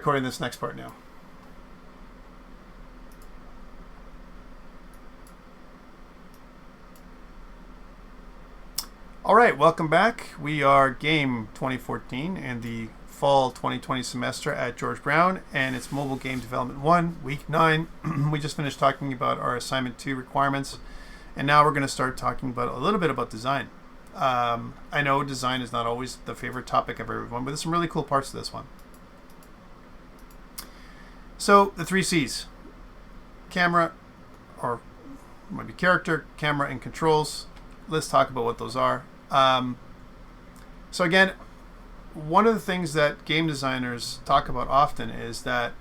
Recording this next part now. All right, welcome back. We are Game 2014 and the fall 2020 semester at George Brown, and it's Mobile Game Development 1, Week 9. We just finished talking about our Assignment 2 requirements, and now we're going to start talking about a little bit about design. I know design is not always the favorite topic of everyone, but there's some really cool parts to this one. So, the 3 C's. Camera, or maybe character, camera, and controls. Let's talk about what those are. So again, one of the things that game designers talk about often is that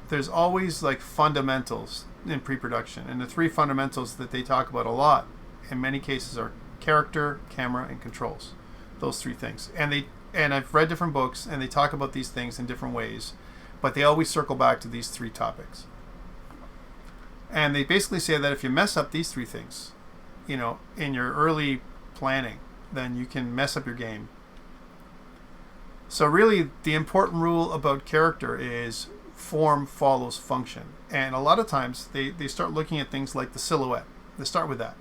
there's always like fundamentals in pre-production. And the 3 fundamentals that they talk about a lot, in many cases, are character, camera, and controls. Those 3 things. And I've read different books, and they talk about these things in different ways. But they always circle back to these 3 topics. And they basically say that if you mess up these 3 things, in your early planning, then you can mess up your game. So really, the important rule about character is form follows function. And a lot of times, they start looking at things like the silhouette. They start with that.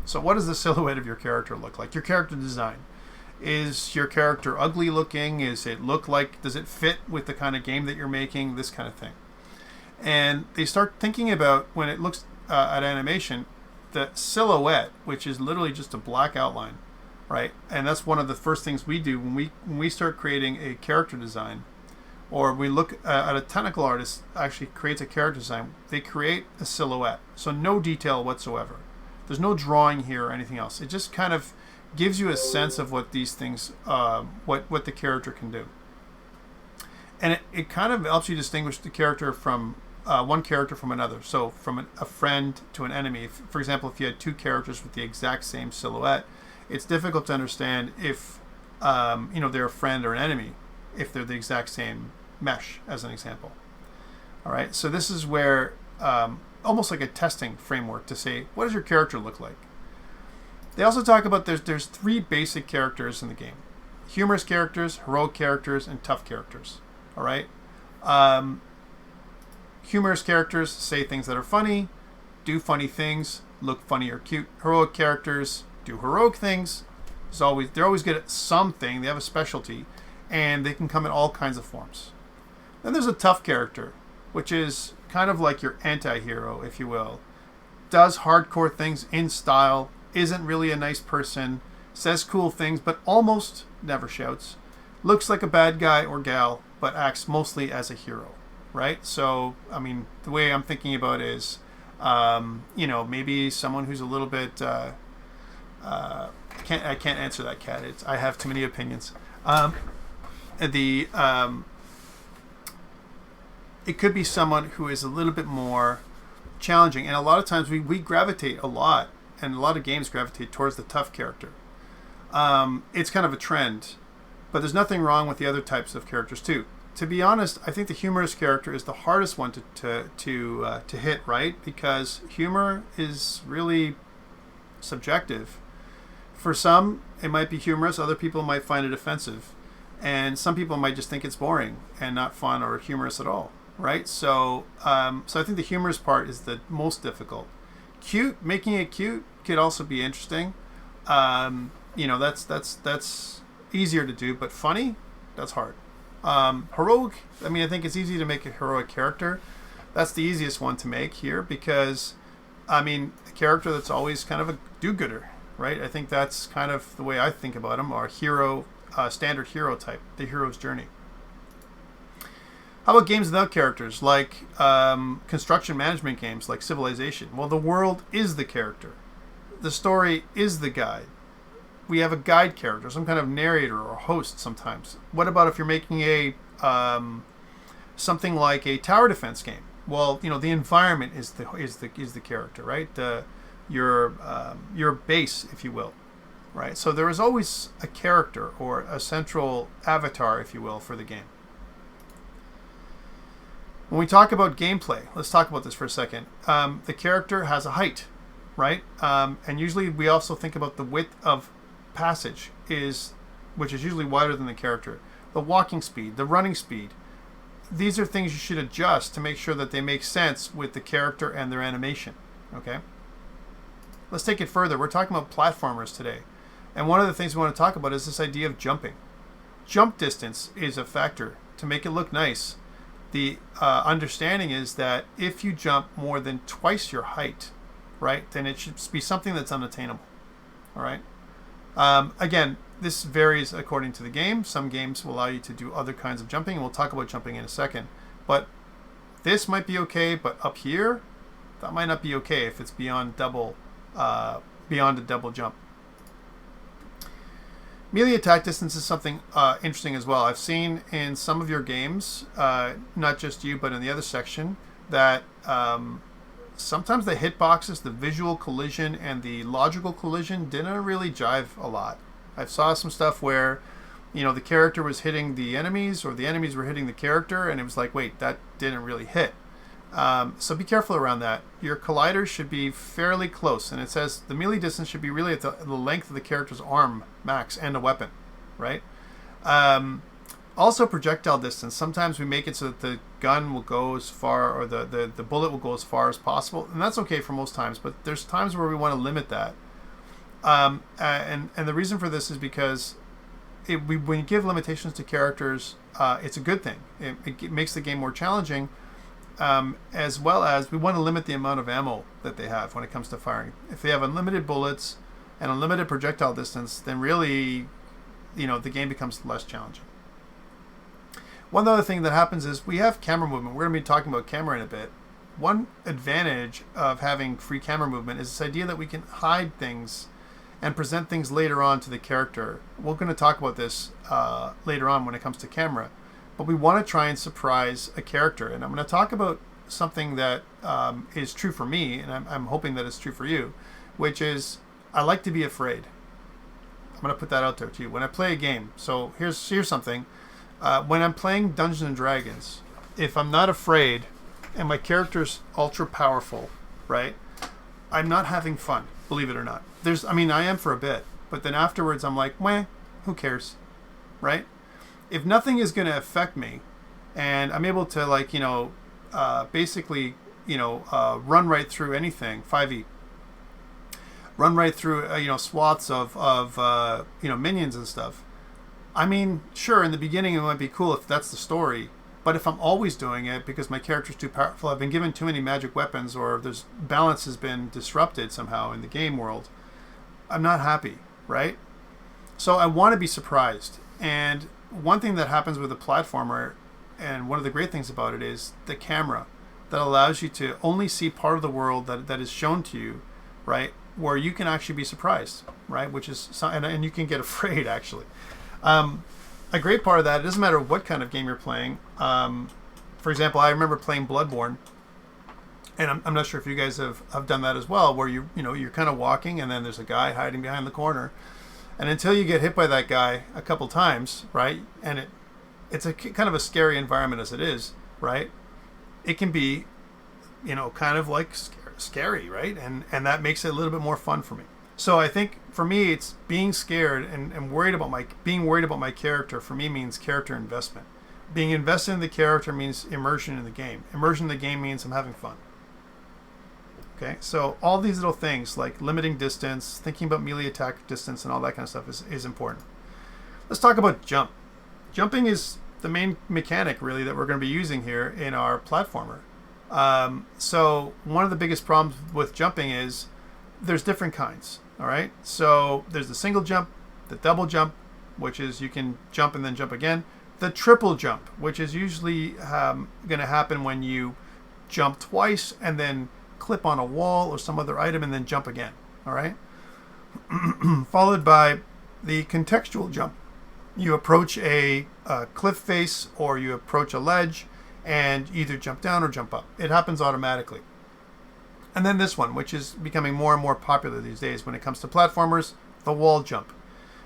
So what does the silhouette of your character look like? Your character design. Is your character ugly looking? Does it fit with the kind of game that you're making? This kind of thing. And they start thinking about, when it looks at animation, the silhouette, which is literally just a black outline, right? And that's one of the first things we do when we start creating a character design, or we look at a technical artist actually creates a character design. They create a silhouette. So no detail whatsoever. There's no drawing here or anything else. It just kind of gives you a sense of what these things, what the character can do. And it kind of helps you distinguish the character from one character from another. So from a friend to an enemy. For example, if you had 2 characters with the exact same silhouette, it's difficult to understand if they're a friend or an enemy if they're the exact same mesh, as an example. All right. So this is where almost like a testing framework to say, what does your character look like? They also talk about there's 3 basic characters in the game: humorous characters, heroic characters, and tough characters. All right. Humorous characters say things that are funny, do funny things, look funny or cute. Heroic characters do heroic things. They're always good at something. They have a specialty, and they can come in all kinds of forms. Then there's a tough character, which is kind of like your anti-hero, if you will. Does hardcore things in style. Isn't really a nice person, says cool things, but almost never shouts, looks like a bad guy or gal, but acts mostly as a hero, right? So, I mean, the way I'm thinking about it is, maybe someone who's a little bit, I can't answer that, Cat. I have too many opinions. It could be someone who is a little bit more challenging, and a lot of times we gravitate a lot. And a lot of games gravitate towards the tough character. It's kind of a trend, but there's nothing wrong with the other types of characters too. To be honest, I think the humorous character is the hardest one to hit, right? Because humor is really subjective. For some, it might be humorous. Other people might find it offensive, and some people might just think it's boring and not fun or humorous at all, right? So I think the humorous part is the most difficult. Cute, making it cute could also be interesting. That's easier to do, but funny, that's hard. Heroic, I think it's easy to make a heroic character. That's the easiest one to make here because, a character that's always kind of a do-gooder, right? I think that's kind of the way I think about them, or hero, standard hero type, the hero's journey. How about games without characters, like construction management games like Civilization? Well, the world is the character. The story is the guide. We have a guide character, some kind of narrator or host sometimes. What about if you're making a something like a tower defense game? Well, the environment is the character, right? Your base, if you will, right? So there is always a character or a central avatar, if you will, for the game. When we talk about gameplay, let's talk about this for a second. The character has a height, right? And usually we also think about the width of passage, which is usually wider than the character. The walking speed, the running speed, these are things you should adjust to make sure that they make sense with the character and their animation. Okay? Let's take it further. We're talking about platformers today. And one of the things we want to talk about is this idea of jumping. Jump distance is a factor to make it look nice. The understanding is that if you jump more than twice your height, right, then it should be something that's unattainable. All right? Again, this varies according to the game. Some games will allow you to do other kinds of jumping, and we'll talk about jumping in a second. But this might be okay, but up here, that might not be okay if it's beyond a double jump. Melee attack distance is something interesting as well. I've seen in some of your games, not just you, but in the other section, that sometimes the hitboxes, the visual collision, and the logical collision didn't really jive a lot. I saw some stuff where, the character was hitting the enemies, or the enemies were hitting the character, and it was like, wait, that didn't really hit. So be careful around that. Your colliders should be fairly close, and it says the melee distance should be really at the length of the character's arm max and a weapon, right? Also projectile distance. Sometimes we make it so that the gun will go as far, or the bullet will go as far as possible, and that's okay for most times, but there's times where we want to limit that. And the reason for this is because when you give limitations to characters, it's a good thing. It makes the game more challenging. As well as we want to limit the amount of ammo that they have when it comes to firing. If they have unlimited bullets and unlimited projectile distance, then really, the game becomes less challenging. One other thing that happens is we have camera movement. We're going to be talking about camera in a bit. One advantage of having free camera movement is this idea that we can hide things and present things later on to the character. We're going to talk about this later on when it comes to camera. But we want to try and surprise a character. And I'm going to talk about something that is true for me, and I'm hoping that it's true for you, which is I like to be afraid. I'm going to put that out there to you. When I play a game, so here's something. When I'm playing Dungeons and Dragons, if I'm not afraid and my character's ultra powerful, right, I'm not having fun, believe it or not. I am for a bit, but then afterwards I'm like, meh, who cares, right? If nothing is going to affect me, and I'm able to basically run right through anything, 5e, run right through swaths of minions and stuff. I mean, sure, in the beginning it might be cool if that's the story, but if I'm always doing it because my character's too powerful, I've been given too many magic weapons, or there's balance has been disrupted somehow in the game world, I'm not happy, right? So I want to be surprised. And one thing that happens with a platformer, and one of the great things about it, is the camera that allows you to only see part of the world that is shown to you, right, where you can actually be surprised, right, which is and you can get afraid, actually. A great part of that, it doesn't matter what kind of game you're playing. For example, I remember playing Bloodborne, and I'm not sure if you guys have done that as well, where you're kind of walking and then there's a guy hiding behind the corner. And until you get hit by that guy a couple times, right, and it's a kind of a scary environment as it is, right, it can be, kind of like scary, right, and that makes it a little bit more fun for me. So I think for me, it's being scared and worried about my character. For me, means character investment. Being invested in the character means immersion in the game. Immersion in the game means I'm having fun. Okay, so all these little things like limiting distance, thinking about melee attack distance, and all that kind of stuff is important. Let's talk about jump. Jumping is the main mechanic, really, that we're going to be using here in our platformer. So one of the biggest problems with jumping is there's different kinds. All right, so there's the single jump, the double jump, which is you can jump and then jump again. The triple jump, which is usually going to happen when you jump twice and then clip on a wall or some other item and then jump again. All right, followed by the contextual jump. You approach a cliff face or you approach a ledge and either jump down or jump up. It happens automatically. And then this one, which is becoming more and more popular these days when it comes to platformers, the wall jump.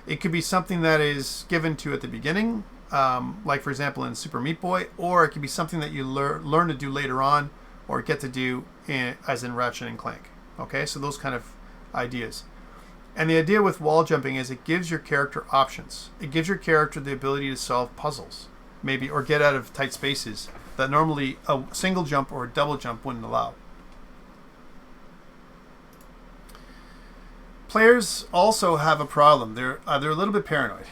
It could be something that is given to at the beginning, like for example in Super Meat Boy, or it could be something that you learn to do later on or get to do as in Ratchet and Clank. Okay, so those kind of ideas. And the idea with wall jumping is it gives your character options. It gives your character the ability to solve puzzles. maybe, or get out of tight spaces that normally a single jump or a double jump wouldn't allow. Players also have a problem. They're a little bit paranoid.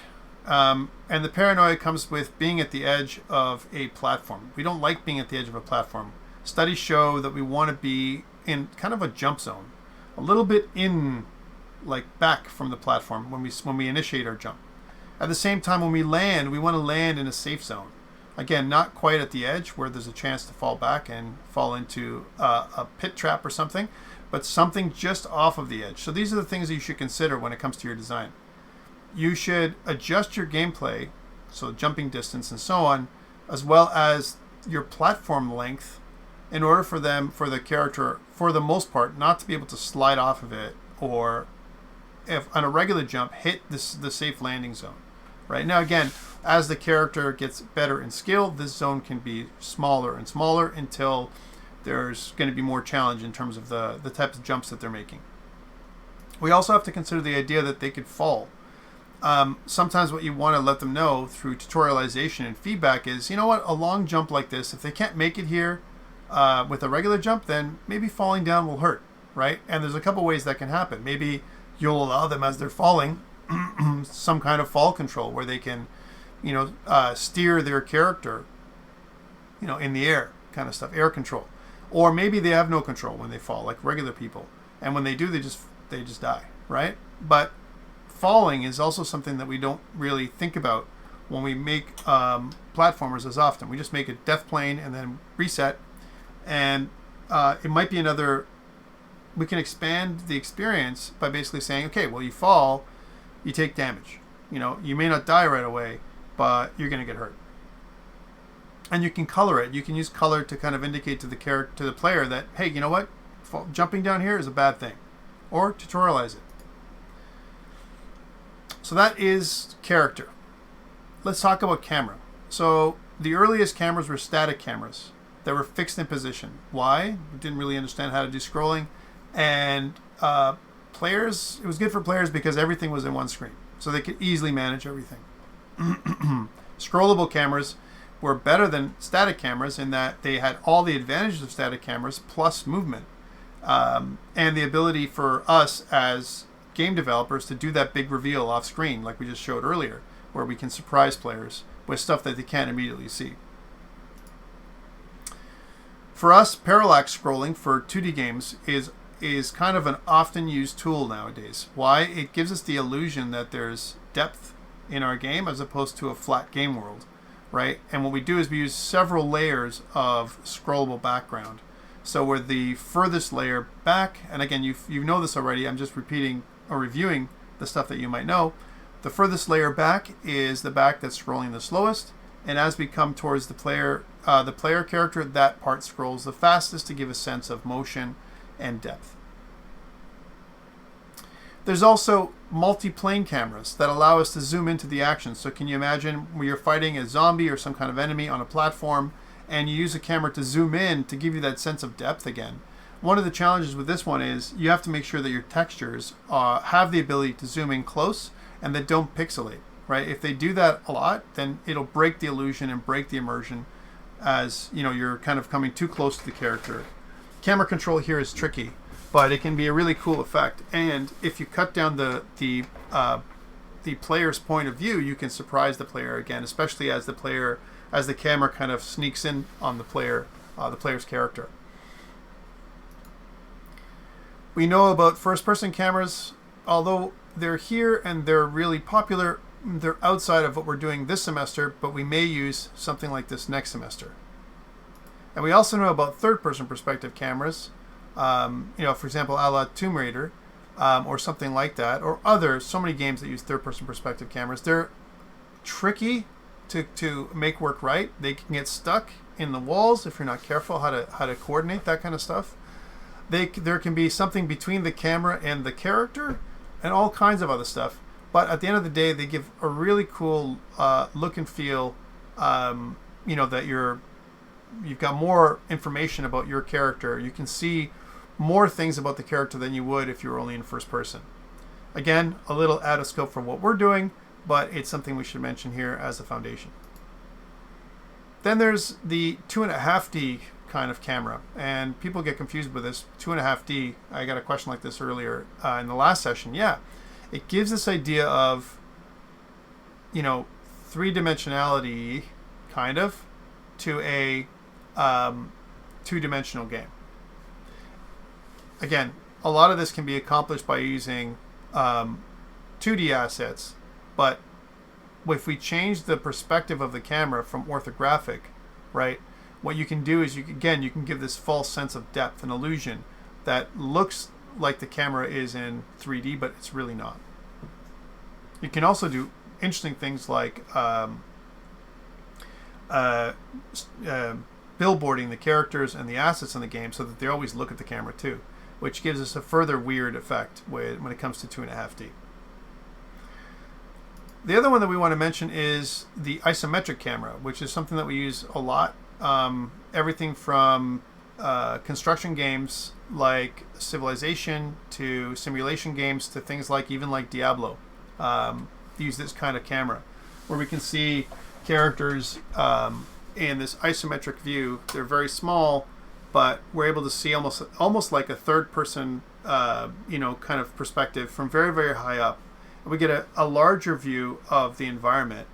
And the paranoia comes with being at the edge of a platform. We don't like being at the edge of a platform. Studies show that we want to be in kind of a jump zone, a little bit in, like back from the platform when we initiate our jump. At the same time, when we land, we want to land in a safe zone. Again, not quite at the edge where there's a chance to fall back and fall into a pit trap or something, but something just off of the edge. So these are the things that you should consider when it comes to your design. You should adjust your gameplay, so jumping distance and so on, as well as your platform length, in order for the character, for the most part, not to be able to slide off of it, or if on a regular jump, hit the safe landing zone. Right now, again, as the character gets better in skill, this zone can be smaller and smaller until there's going to be more challenge in terms of the types of jumps that they're making. We also have to consider the idea that they could fall. Sometimes what you want to let them know through tutorialization and feedback is, you know what, a long jump like this, if they can't make it here with a regular jump, then maybe falling down will hurt, right? And there's a couple ways that can happen. Maybe you'll allow them, as they're falling, some kind of fall control where they can, steer their character, in the air, kind of stuff, air control. Or maybe they have no control when they fall, like regular people, and when they do, they just die, right? But falling is also something that we don't really think about when we make platformers as often. We just make a death plane and then reset, and it might be another. We can expand the experience by basically saying, okay, well, you fall, you take damage. You may not die right away, but you're going to get hurt. And you can color it. You can use color to kind of indicate to the player that, hey, you know what? Jumping down here is a bad thing. Or tutorialize it. So that is character. Let's talk about camera. So the earliest cameras were static cameras that were fixed in position. Why? We didn't really understand how to do scrolling. And players, it was good for players because everything was in one screen. So they could easily manage everything. Scrollable cameras were better than static cameras in that they had all the advantages of static cameras plus movement. And the ability for us as game developers to do that big reveal off screen like we just showed earlier, where we can surprise players with stuff that they can't immediately see. For us, parallax scrolling for 2D games is kind of an often used tool nowadays. Why? It gives us the illusion that there's depth in our game as opposed to a flat game world, right? And what we do is we use several layers of scrollable background. So we're the furthest layer back, and again, you know this already, I'm just repeating or reviewing the stuff that you might know. The furthest layer back is the back that's scrolling the slowest, and as we come towards the player character, that part scrolls the fastest to give a sense of motion and depth. There's also multi-plane cameras that allow us to zoom into the action. So can you imagine where you're fighting a zombie or some kind of enemy on a platform, and you use a camera to zoom in to give you that sense of depth again? One of the challenges with this one is you have to make sure that your textures have the ability to zoom in close and that don't pixelate, right? If they do that a lot, then it'll break the illusion and break the immersion as you're kind of coming too close to the character. Camera control here is tricky, but it can be a really cool effect. And if you cut down the player's point of view, you can surprise the player again, especially as the camera kind of sneaks in on the player's character. We know about first-person cameras. Although they're here and they're really popular, they're outside of what we're doing this semester, but we may use something like this next semester. And we also know about third-person perspective cameras, for example, a la Tomb Raider, or something like that, or so many games that use third-person perspective cameras. They're tricky to make work right. They can get stuck in the walls if you're not careful how to coordinate that kind of stuff. There can be something between the camera and the character, and all kinds of other stuff. But at the end of the day, they give a really cool look and feel. That you've got more information about your character. You can see more things about the character than you would if you were only in first person. Again, a little out of scope for what we're doing, but it's something we should mention here as a foundation. Then there's the 2.5D kind of camera, and people get confused with this 2.5D. I got a question like this earlier in the last session. Yeah, it gives this idea of, you know, three-dimensionality kind of to a two-dimensional game. Again, a lot of this can be accomplished by using 2D assets, but if we change the perspective of the camera from orthographic, right, what you can do is you can give this false sense of depth and illusion that looks like the camera is in 3D, but it's really not. You can also do interesting things like billboarding the characters and the assets in the game so that they always look at the camera too, which gives us a further weird effect when it comes to 2.5D. The other one that we want to mention is the isometric camera, which is something that we use a lot. Everything from construction games like Civilization to simulation games to things like even like Diablo use this kind of camera, where we can see characters in this isometric view. They're very small, but we're able to see almost like a third-person, kind of perspective from very, very high up. And we get a larger view of the environment.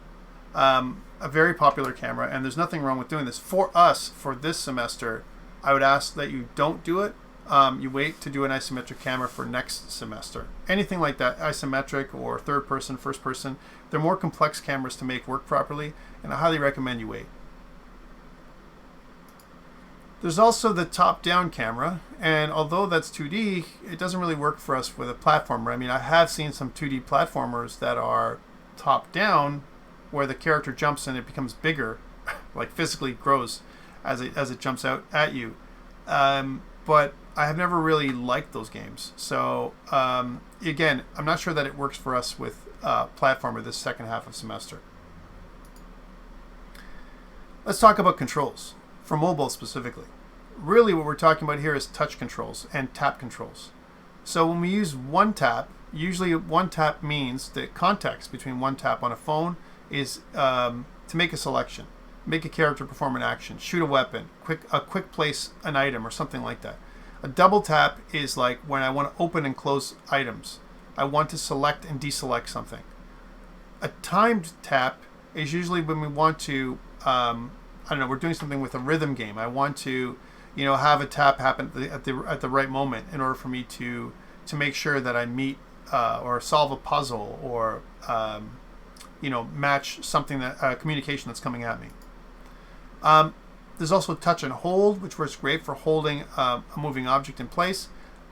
A very popular camera, and there's nothing wrong with doing this. For us, for this semester, I would ask that you don't do it. You wait to do an isometric camera for next semester. Anything like that, isometric or third person, first person, they're more complex cameras to make work properly, and I highly recommend you wait. There's also the top-down camera, and although that's 2D, it doesn't really work for us with a platformer. I mean, I have seen some 2D platformers that are top-down, where the character jumps and it becomes bigger, like physically grows as it jumps out at you. But I have never really liked those games. So again, I'm not sure that it works for us with platformer this second half of semester. Let's talk about controls for mobile specifically. Really what we're talking about here is touch controls and tap controls. So when we use one tap, usually one tap means the context between one tap on a phone is to make a selection, make a character perform an action, shoot a weapon, quick place an item or something like that. A double tap is like when I want to open and close items. I want to select and deselect something. A timed tap is usually when we want to, we're doing something with a rhythm game. I want to, have a tap happen at the right moment in order for me to make sure that I meet or solve a puzzle or match something that communication that's coming at me. There's also touch and hold, which works great for holding a moving object in place.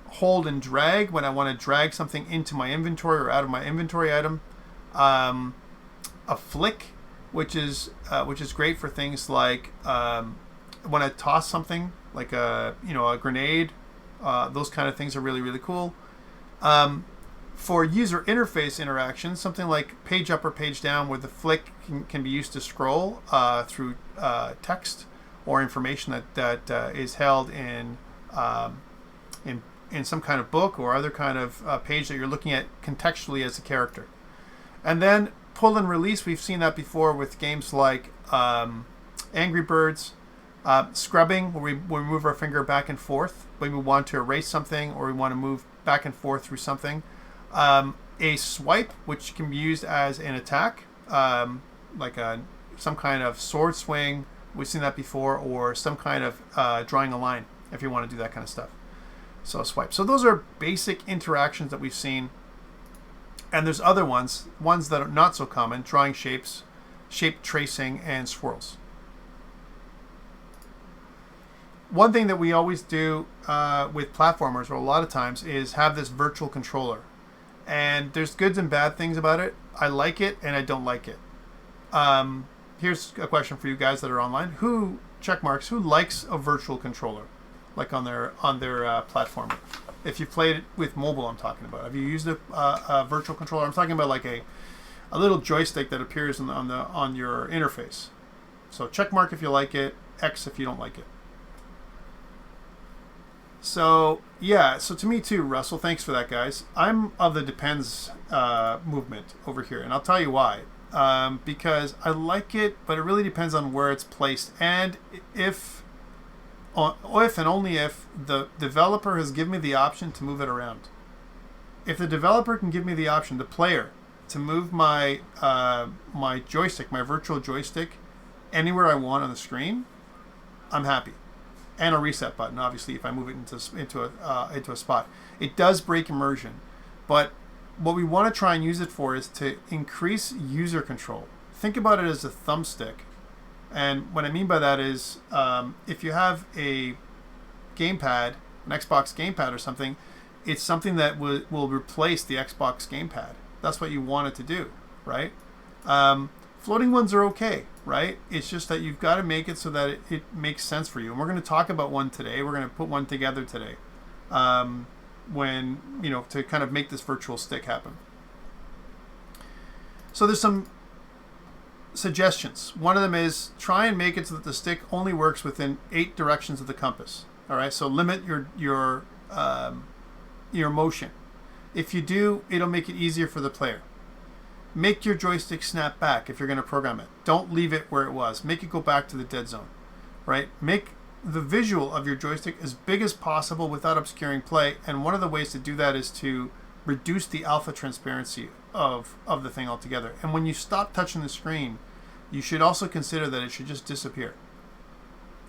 Hold and drag when I want to drag something into my inventory or out of my inventory item. A flick, which is great for things like when I toss something like a grenade. Those kind of things are really, really cool. For user interface interaction, something like page up or page down, where the flick can be used to scroll through text or information that is held in some kind of book or other kind of page that you're looking at contextually as a character. And then pull and release, we've seen that before with games like Angry Birds. Scrubbing, where we move our finger back and forth when we want to erase something or we want to move back and forth through something. A swipe, which can be used as an attack, like some kind of sword swing. We've seen that before, or some kind of drawing a line if you want to do that kind of stuff. So a swipe. So those are basic interactions that we've seen. And there's other ones that are not so common: drawing shapes, shape tracing, and swirls. One thing that we always do with platformers, or a lot of times, is have this virtual controller. And there's goods and bad things about it. I like it and I don't like it. Here's a question for you guys that are online. Who likes a virtual controller, like on their platformer? If you played it with mobile, I'm talking about. Have you used a virtual controller? I'm talking about like a little joystick that appears on your interface. So check mark if you like it, X if you don't like it. So yeah, so to me too, Russell, thanks for that, guys. I'm of the depends movement over here, and I'll tell you why. because I like it, but it really depends on where it's placed and if and only if the developer has given me the option to move it around. If the developer can give me the option, the player, to move my my joystick, my virtual joystick, anywhere I want on the screen, I'm happy. And a reset button, obviously, if I move it into a spot. It does break immersion, but what we want to try and use it for is to increase user control. Think about it as a thumbstick. And what I mean by that is if you have a gamepad, an Xbox gamepad or something, it's something that will replace the Xbox gamepad. That's what you want it to do, right? Floating ones are okay, right? It's just that you've got to make it so that it makes sense for you. And we're going to talk about one today. We're going to put one together today. When, to kind of make this virtual stick happen. So there's some suggestions. One of them is try and make it so that the stick only works within 8 directions of the compass. All right, so limit your motion. If you do, it'll make it easier for the player. Make your joystick snap back if you're going to program it. Don't leave it where it was. Make it go back to the dead zone, right? Make the visual of your joystick as big as possible without obscuring play, and one of the ways to do that is to reduce the alpha transparency of the thing altogether. And when you stop touching the screen, you should also consider that it should just disappear.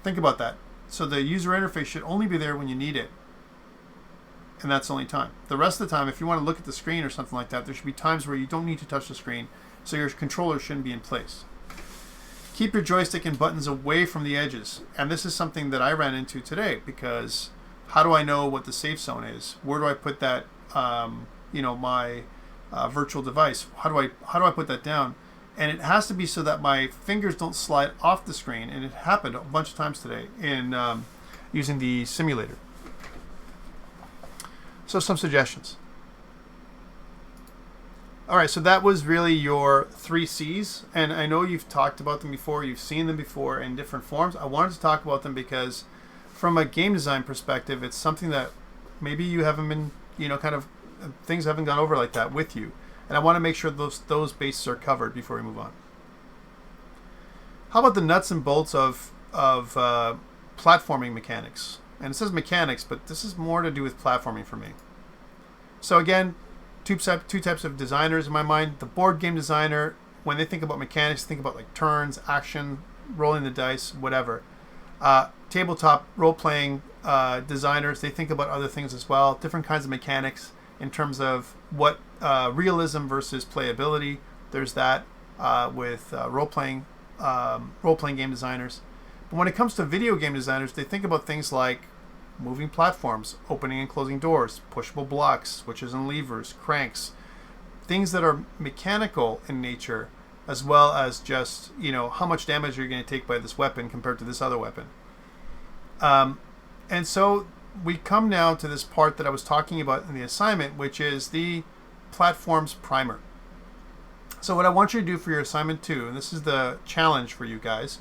Think about that. So the user interface should only be there when you need it, and that's the only time. The rest of the time, if you want to look at the screen or something like that, there should be times where you don't need to touch the screen, so your controller shouldn't be in place. Keep your joystick and buttons away from the edges. And this is something that I ran into today, because how do I know what the safe zone is? Where do I put that, my virtual device? How do I put that down? And it has to be so that my fingers don't slide off the screen. And it happened a bunch of times today in using the simulator. So some suggestions. All right, so that was really your 3 C's, and I know you've talked about them before, you've seen them before in different forms. I wanted to talk about them because from a game design perspective, it's something that maybe you haven't been, things haven't gone over like that with you. And I want to make sure those bases are covered before we move on. How about the nuts and bolts of platforming mechanics? And it says mechanics, but this is more to do with platforming for me. So again, two types of designers in my mind. The board game designer, when they think about mechanics, think about like turns, action, rolling the dice, whatever. Tabletop role-playing designers, they think about other things as well, different kinds of mechanics in terms of what realism versus playability. There's that with role-playing game designers. But when it comes to video game designers, they think about things like moving platforms, opening and closing doors, pushable blocks, switches and levers, cranks, things that are mechanical in nature, as well as just, how much damage you're going to take by this weapon compared to this other weapon. And so we come now to this part that I was talking about in the assignment, which is the platforms primer. So what I want you to do for your assignment 2, and this is the challenge for you guys,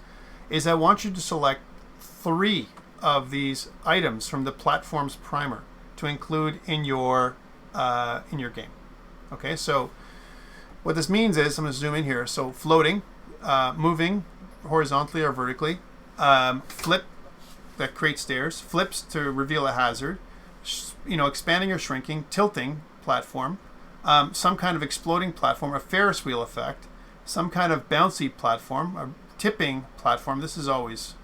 is I want you to select 3 of these items from the platforms primer to include in your game. Okay, so what this means is, I'm going to zoom in here. So floating, moving horizontally or vertically, flip that creates stairs, flips to reveal a hazard, expanding or shrinking, tilting platform, some kind of exploding platform, a Ferris wheel effect, some kind of bouncy platform, a tipping platform. This is always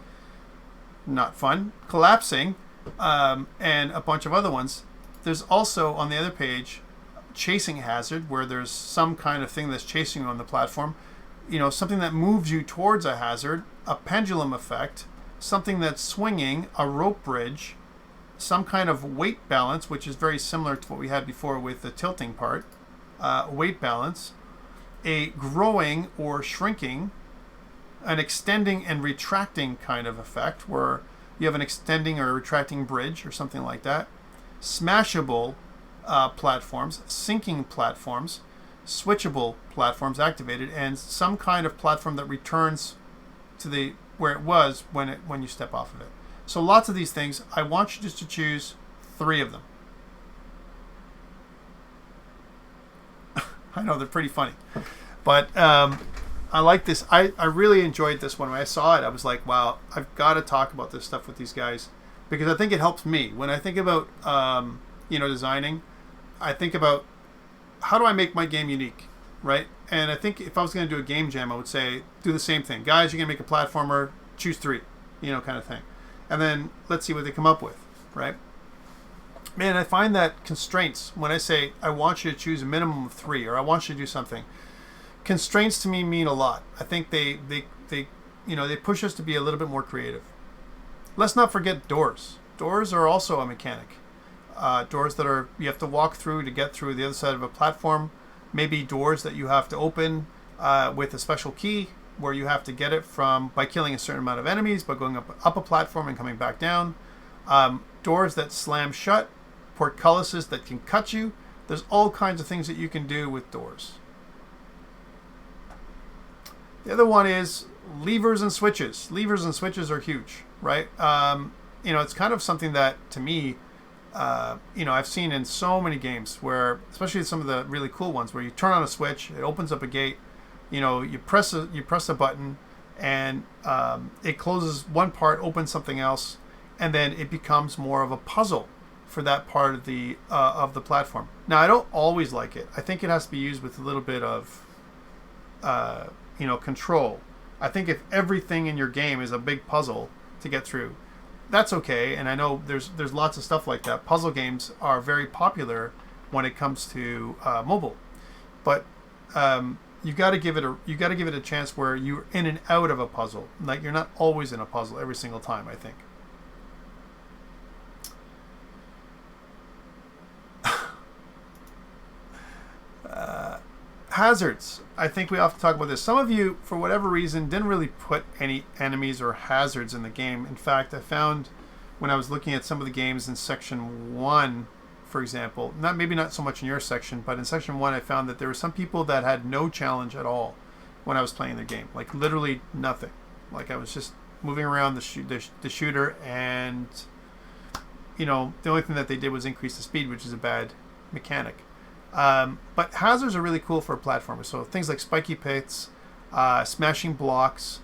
not fun. Collapsing, and a bunch of other ones. There's also on the other page chasing hazard, where there's some kind of thing that's chasing you on the platform. Something that moves you towards a hazard, a pendulum effect, something that's swinging, a rope bridge, some kind of weight balance, which is very similar to what we had before with the tilting part, weight balance, a growing or shrinking, an extending and retracting kind of effect, where you have an extending or retracting bridge or something like that, smashable platforms, sinking platforms, switchable platforms activated, and some kind of platform that returns to where it was when you step off of it. So lots of these things. I want you just to choose 3 of them. I know they're pretty funny. But I like this. I really enjoyed this one. When I saw it, I was like, wow, I've got to talk about this stuff with these guys, because I think it helps me. When I think about, designing, I think about how do I make my game unique, right? And I think if I was going to do a game jam, I would say do the same thing. Guys, you're going to make a platformer, choose 3, kind of thing. And then let's see what they come up with, right? Man, I find that constraints, when I say I want you to choose a minimum of 3, or I want you to do something, constraints to me mean a lot. I think they push us to be a little bit more creative. Let's not forget doors. Doors are also a mechanic. Doors that you have to walk through to get through the other side of a platform. Maybe doors that you have to open with a special key, where you have to get it by killing a certain amount of enemies, by going up a platform and coming back down. Doors that slam shut, portcullises that can cut you. There's all kinds of things that you can do with doors. The other one is levers and switches. Levers and switches are huge, right? It's kind of something that, to me, I've seen in so many games where, especially some of the really cool ones, where you turn on a switch, it opens up a gate, you press a button, and it closes one part, opens something else, and then it becomes more of a puzzle for that part of the platform. Now, I don't always like it. I think it has to be used with a little bit of control. I think if everything in your game is a big puzzle to get through, that's okay. And I know there's lots of stuff like that. Puzzle games are very popular when it comes to mobile, but you got to give it a chance where you're in and out of a puzzle. Like, you're not always in a puzzle every single time, I think. Hazards. I think we often talk about this. Some of you, for whatever reason, didn't really put any enemies or hazards in the game. In fact, I found when I was looking at some of the games in section 1, for example, maybe not so much in your section, but in section 1, I found that there were some people that had no challenge at all when I was playing the game. Like, literally nothing. Like, I was just moving around the shooter, and the only thing that they did was increase the speed, which is a bad mechanic. But hazards are really cool for a platformer. So things like spiky pits, smashing blocks,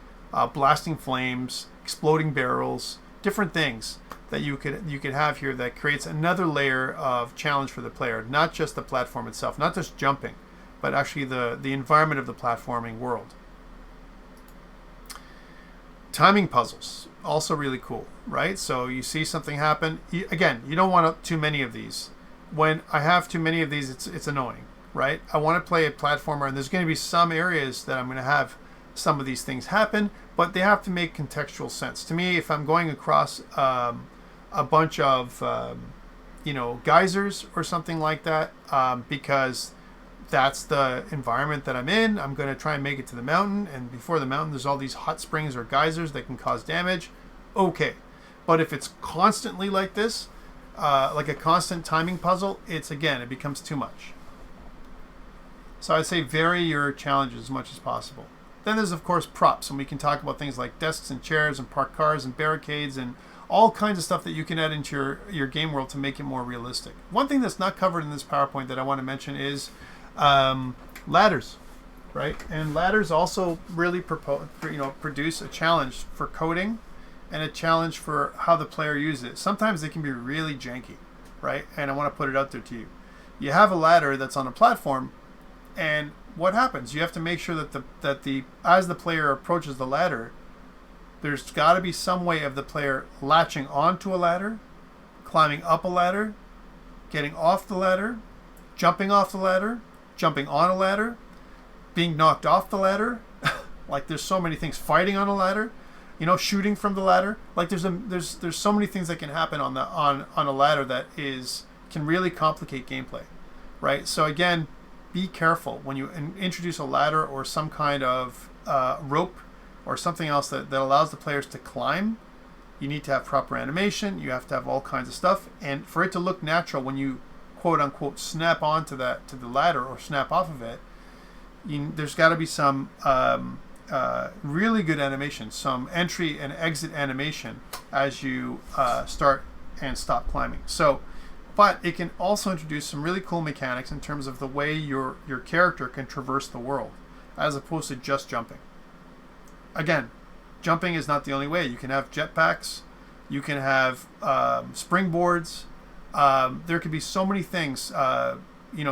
blasting flames, exploding barrels, different things that you could have here that creates another layer of challenge for the player. Not just the platform itself, not just jumping, but actually the environment of the platforming world. Timing puzzles, also really cool, right? So you see something happen. Again, you don't want too many of these. When I have too many of these, it's annoying, right? I want to play a platformer, and there's going to be some areas that I'm going to have some of these things happen, but they have to make contextual sense. To me, if I'm going across a bunch of, geysers or something like that, because that's the environment that I'm in, I'm going to try and make it to the mountain, and before the mountain, there's all these hot springs or geysers that can cause damage. Okay. But if it's constantly like this, like a constant timing puzzle, it becomes too much. So I'd say vary your challenges as much as possible. Then there's, of course, props, and we can talk about things like desks and chairs and parked cars and barricades and all kinds of stuff that you can add into your game world to make it more realistic. One thing that's not covered in this PowerPoint that I want to mention is ladders, right? And ladders also really produce a challenge for coding and a challenge for how the player uses it. Sometimes they can be really janky, right? And I want to put it out there to you. You have a ladder that's on a platform, and what happens? You have to make sure that as the player approaches the ladder, there's got to be some way of the player latching onto a ladder, climbing up a ladder, getting off the ladder, jumping off the ladder, jumping on a ladder, being knocked off the ladder. Like, there's so many things. Fighting on a ladder. Shooting from the ladder. Like, there's so many things that can happen on a ladder that can really complicate gameplay, right? So again, be careful when you introduce a ladder or some kind of rope or something else that allows the players to climb. You need to have proper animation. You have to have all kinds of stuff, and for it to look natural when you quote unquote snap onto the ladder or snap off of it, there's got to be some really good animation, some entry and exit animation as you start and stop climbing. But it can also introduce some really cool mechanics in terms of the way your character can traverse the world. as opposed to just jumping. Again, jumping is not the only way. You can have jetpacks, you can have springboards. There could be so many things.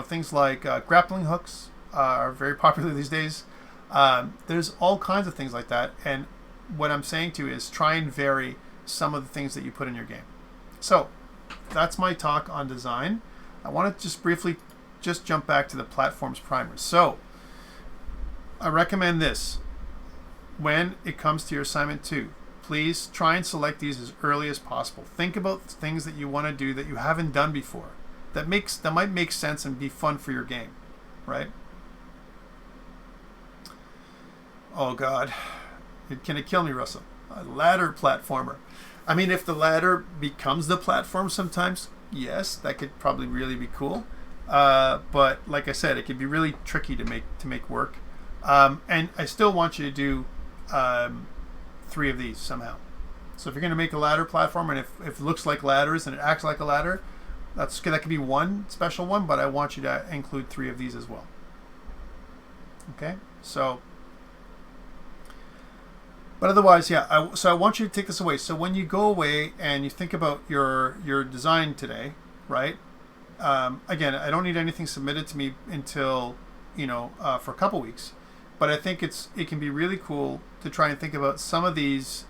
Things like grappling hooks are very popular these days. There's all kinds of things like that. And what I'm saying to you is try and vary some of the things that you put in your game. So that's my talk on design. I want to just briefly jump back to the platforms primers. So I recommend this. When it comes to your assignment 2, please try and select these as early as possible. Think about things that you want to do that you haven't done before. That might make sense and be fun for your game, right? Oh God, can it kill me, Russell? A ladder platformer. I mean, if the ladder becomes the platform sometimes, yes, that could probably really be cool. But like I said, it can be really tricky to make work. And I still want you to do 3 of these somehow. So if you're going to make a ladder platform, and if it looks like ladders and it acts like a ladder, that could be one special one, but I want you to include 3 of these as well. Okay, so, but otherwise, yeah, so I want you to take this away. So when you go away and you think about your design today, right? Again, I don't need anything submitted to me until, for a couple weeks. But I think it can be really cool to try and think about some of these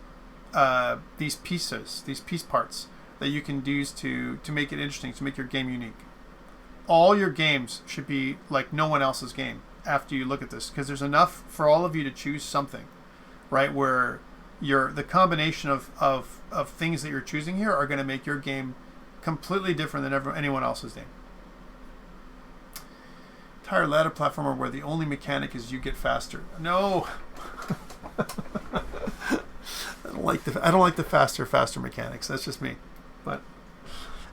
pieces, these piece parts that you can use to make it interesting, to make your game unique. All your games should be like no one else's game after you look at this, because there's enough for all of you to choose something, right? Where the combination of things that you're choosing here are going to make your game completely different than anyone else's game. Entire ladder platformer where the only mechanic is you get faster. No. I don't like the faster mechanics. That's just me. But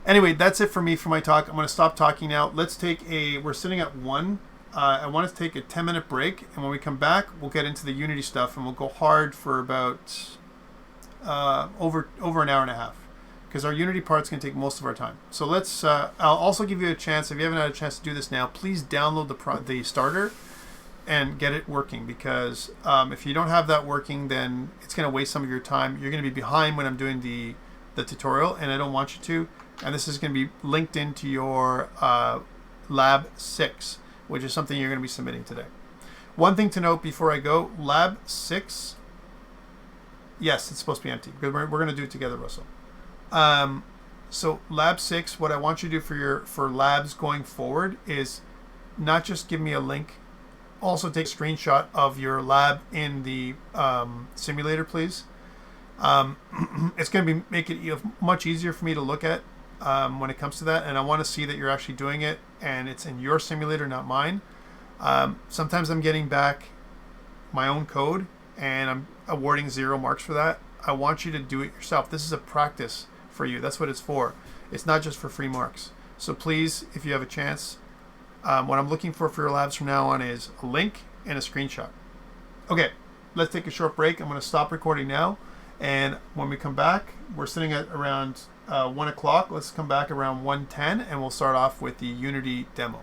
anyway, that's it for me for my talk. I'm going to stop talking now. We're sitting at 1. I want to take a 10-minute break, and when we come back, we'll get into the Unity stuff, and we'll go hard for about over an hour and a half, because our Unity part's going to take most of our time. So let's. I'll also give you a chance, if you haven't had a chance to do this now, please download the starter and get it working, because if you don't have that working, then it's going to waste some of your time. You're going to be behind when I'm doing the tutorial, and I don't want you to. And this is going to be linked into your Lab 6, which is something you're going to be submitting today. One thing to note before I go, Lab 6, yes, it's supposed to be empty, because we're going to do it together, Russell. So Lab 6, what I want you to do for labs going forward is not just give me a link, also take a screenshot of your lab in the simulator, please. It's going to make it much easier for me to look at when it comes to that, and I want to see that you're actually doing it and it's in your simulator, not mine. Sometimes I'm getting back my own code and I'm awarding 0 marks for that. I want you to do it yourself. This is a practice for you. That's what it's for. It's not just for free marks. So please, if you have a chance, what I'm looking for your labs from now on is a link and a screenshot. Okay, let's take a short break. I'm going to stop recording now, and when we come back, we're sitting at around 1 o'clock. Let's come back around 1:10, and we'll start off with the Unity demo.